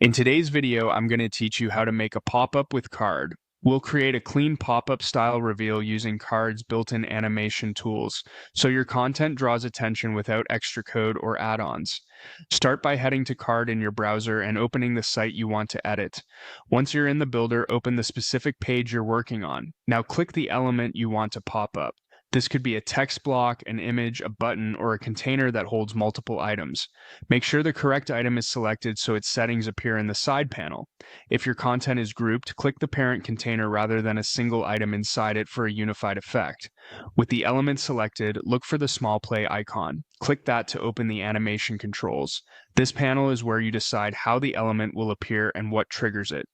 In today's video, I'm going to teach you how to make a pop-up with Card. We'll create a clean pop-up style reveal using Card's built-in animation tools, so your content draws attention without extra code or add-ons. Start by heading to Card in your browser and opening the site you want to edit. Once you're in the builder, open the specific page you're working on. Now click the element you want to pop up. This could be a text block, an image, a button, or a container that holds multiple items. Make sure the correct item is selected so its settings appear in the side panel. If your content is grouped, click the parent container rather than a single item inside it for a unified effect. With the element selected, look for the small play icon. Click that to open the animation controls. This panel is where you decide how the element will appear and what triggers it.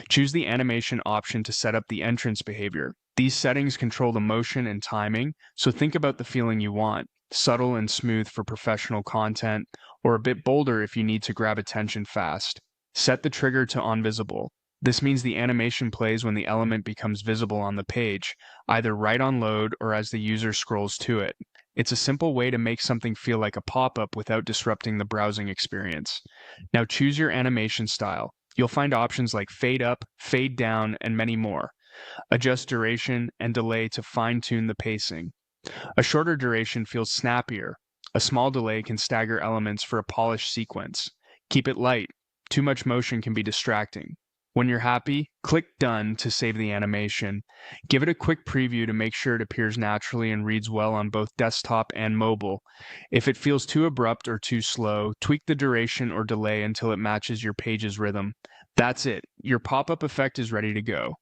Choose the animation option to set up the entrance behavior. These settings control the motion and timing, so think about the feeling you want. Subtle and smooth for professional content, or a bit bolder if you need to grab attention fast. Set the trigger to on visible. This means the animation plays when the element becomes visible on the page, either right on load or as the user scrolls to it. It's a simple way to make something feel like a pop-up without disrupting the browsing experience. Now choose your animation style. You'll find options like fade up, fade down, and many more. Adjust duration and delay to fine-tune the pacing. A shorter duration feels snappier. A small delay can stagger elements for a polished sequence. Keep it light. Too much motion can be distracting. When you're happy, click Done to save the animation. Give it a quick preview to make sure it appears naturally and reads well on both desktop and mobile. If it feels too abrupt or too slow, tweak the duration or delay until it matches your page's rhythm. That's it. Your pop-up effect is ready to go.